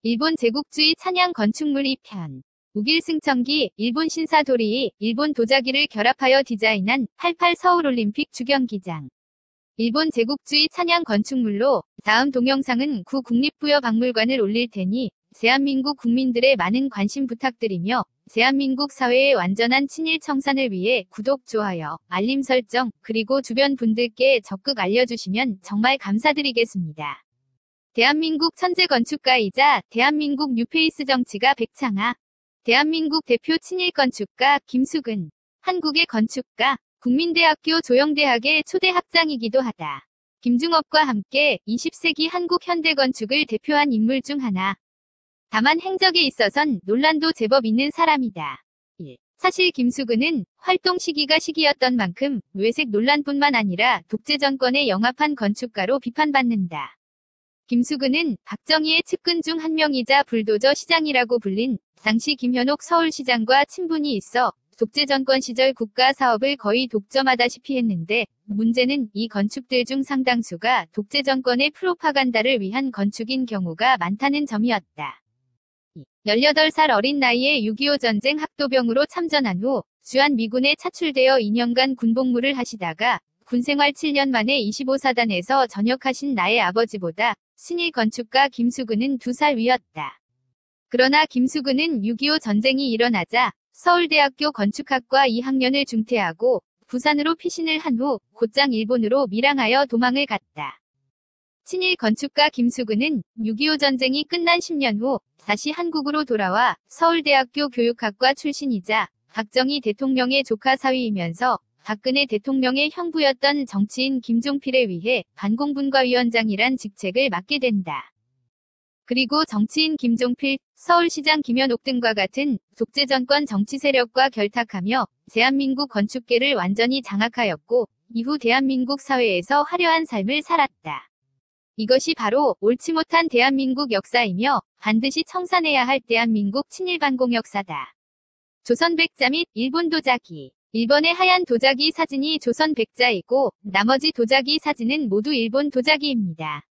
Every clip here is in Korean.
일본 제국주의 찬양 건축물 2편. 우길승천기, 일본 신사도리이, 일본 도자기를 결합하여 디자인한 88 서울올림픽 주경기장. 일본 제국주의 찬양 건축물로 다음 동영상은 구 국립부여박물관을 올릴 테니 대한민국 국민들의 많은 관심 부탁드리며 대한민국 사회의 완전한 친일 청산을 위해 구독, 좋아요, 알림 설정, 그리고 주변 분들께 적극 알려주시면 정말 감사드리겠습니다. 대한민국 천재 건축가이자 대한민국 뉴페이스 정치가 백창아, 대한민국 대표 친일 건축가 김숙은, 한국의 건축가, 국민대학교 조영대학의 초대 학장이기도 하다. 김중업과 함께 20세기 한국 현대건축을 대표한 인물 중 하나. 다만 행적에 있어선 논란도 제법 있는 사람이다. 1. 사실 김숙은은 활동 시기가 시기였던 만큼 외색 논란뿐만 아니라 독재 정권에 영합한 건축가로 비판받는다. 김숙은은 박정희의 측근 중 한 명이자 불도저 시장이라고 불린 당시 김현옥 서울시장과 친분이 있어 독재 정권 시절 국가 사업을 거의 독점하다시피 했는데, 문제는 이 건축들 중 상당수가 독재 정권의 프로파간다를 위한 건축인 경우가 많다는 점이었다. 18살 어린 나이에 6.25 전쟁 학도병으로 참전한 후 주한미군에 차출되어 2년간 군복무를 하시다가 군생활 7년 만에 25사단에서 전역하신 나의 아버지보다 신일 건축가 김숙은은 2살 위였다. 그러나 김숙은은 6.25 전쟁이 일어나자 서울대학교 건축학과 2학년을 중퇴하고 부산으로 피신을 한 후 곧장 일본으로 밀항하여 도망을 갔다. 친일 건축가 김숙은은 6.25 전쟁이 끝난 10년 후 다시 한국으로 돌아와 서울대학교 교육학과 출신이자 박정희 대통령의 조카 사위이면서 박근혜 대통령의 형부였던 정치인 김종필에 의해 반공분과위원장이란 직책을 맡게 된다. 그리고 정치인 김종필, 서울시장 김현옥 등과 같은 독재 정권 정치 세력과 결탁하며 대한민국 건축계를 완전히 장악하였고, 이후 대한민국 사회에서 화려한 삶을 살았다. 이것이 바로 옳지 못한 대한민국 역사이며 반드시 청산해야 할 대한민국 친일반공 역사다. 조선 백자 및 일본 도자기. 일본의 하얀 도자기 사진이 조선 백자이고 나머지 도자기 사진은 모두 일본 도자기입니다.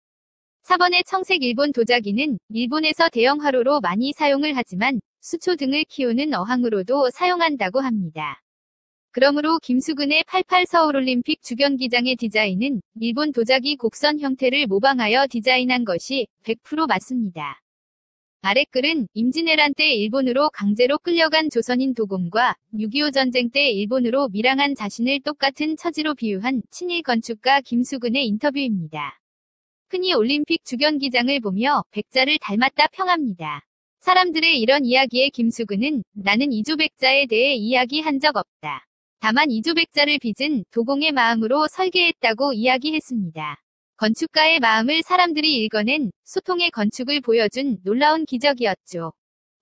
4번의 청색 일본 도자기는 일본에서 대형 화로로 많이 사용을 하지만 수초 등을 키우는 어항으로도 사용한다고 합니다. 그러므로 김숙은의 88 서울올림픽 주경기장의 디자인은 일본 도자기 곡선 형태를 모방하여 디자인한 것이 100% 맞습니다. 아래 글은 임진왜란 때 일본으로 강제로 끌려간 조선인 도곰과 6.25 전쟁 때 일본으로 밀항한 자신을 똑같은 처지로 비유한 친일 건축가 김숙은의 인터뷰입니다. 흔히 올림픽 주경기장을 보며 백자를 닮았다 평합니다. 사람들의 이런 이야기에 김숙은은 나는 이조백자에 대해 이야기한 적 없다. 다만 이조백자를 빚은 도공의 마음으로 설계했다고 이야기했습니다. 건축가의 마음을 사람들이 읽어낸 소통의 건축을 보여준 놀라운 기적이었죠.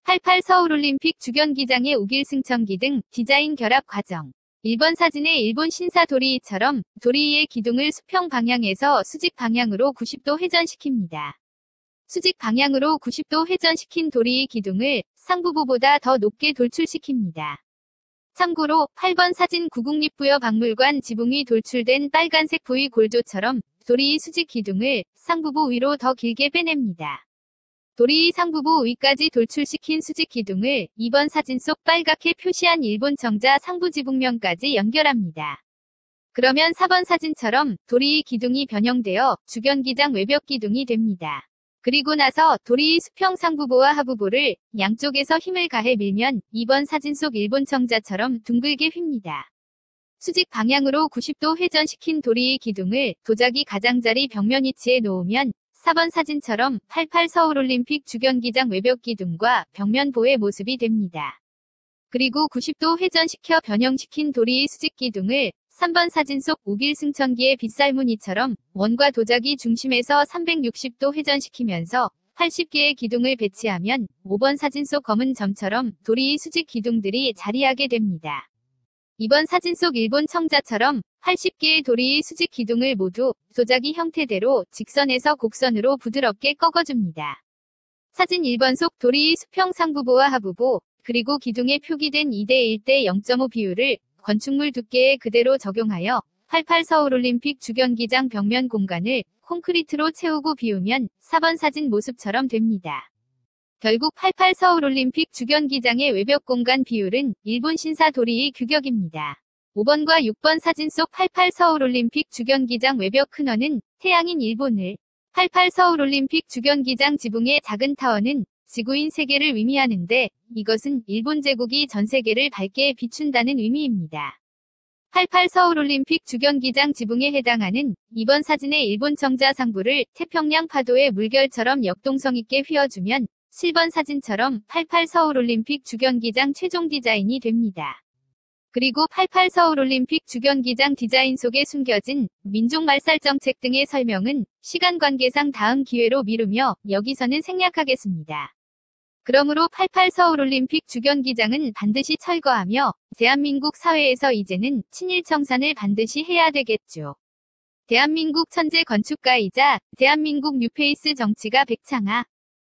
88 서울올림픽 주경기장의 우길승천기 등 디자인 결합 과정. 1번 사진의 일본 신사도리이처럼 도리이의 기둥을 수평 방향에서 수직 방향으로 90도 회전시킵니다. 수직 방향으로 90도 회전시킨 도리이 기둥을 상부부보다 더 높게 돌출시킵니다. 참고로 8번 사진 구국립부여박물관 지붕 위 돌출된 빨간색 V 골조처럼 도리이 수직 기둥을 상부부 위로 더 길게 빼냅니다. 도리이 상부부 위까지 돌출시킨 수직 기둥을 2번 사진 속 빨갛게 표시한 일본 청자 상부 지붕면까지 연결합니다. 그러면 4번 사진처럼 도리이 기둥이 변형되어 주경기장 외벽 기둥이 됩니다. 그리고 나서 도리이 수평 상부보와 하부보를 양쪽에서 힘을 가해 밀면 2번 사진 속 일본 청자처럼 둥글게 휩니다. 수직 방향으로 90도 회전시킨 도리이 기둥을 도자기 가장자리 벽면 위치에 놓으면 4번 사진처럼 88 서울올림픽 주경기장 외벽 기둥과 벽면보의 모습이 됩니다. 그리고 90도 회전시켜 변형시킨 도리이 수직 기둥을 3번 사진 속 우길승천기의 빗살무늬처럼 원과 도자기 중심에서 360도 회전시키면서 80개의 기둥을 배치하면 5번 사진 속 검은 점처럼 도리이 수직 기둥들이 자리하게 됩니다. 2번 사진 속 일본 청자처럼 80개의 도리이 수직 기둥을 모두 도자기 형태대로 직선에서 곡선으로 부드럽게 꺾어줍니다. 사진 1번 속 도리이 수평 상부보와 하부보, 그리고 기둥에 표기된 2:1:0.5 비율을 건축물 두께에 그대로 적용하여 88 서울올림픽 주경기장 벽면 공간을 콘크리트로 채우고 비우면 4번 사진 모습처럼 됩니다. 결국 88 서울올림픽 주경기장의 외벽 공간 비율은 일본 신사 도리의 규격입니다. 5번과 6번 사진 속 88 서울올림픽 주경기장 외벽 큰원은 태양인 일본을, 88 서울올림픽 주경기장 지붕의 작은 타워는 지구인 세계를 의미하는데 이것은 일본 제국이 전 세계를 밝게 비춘다는 의미입니다. 88 서울올림픽 주경기장 지붕에 해당하는 이번 사진의 일본 청자 상부를 태평양 파도의 물결처럼 역동성 있게 휘어주면 7번 사진처럼 88 서울올림픽 주경기장 최종 디자인이 됩니다. 그리고 88 서울올림픽 주경기장 디자인 속에 숨겨진 민족 말살 정책 등의 설명은 시간 관계상 다음 기회로 미루며 여기서는 생략하겠습니다. 그러므로 88 서울올림픽 주경기장은 반드시 철거하며 대한민국 사회에서 이제는 친일 청산을 반드시 해야 되겠죠. 대한민국 천재 건축가이자 대한민국 뉴페이스 정치가 백창아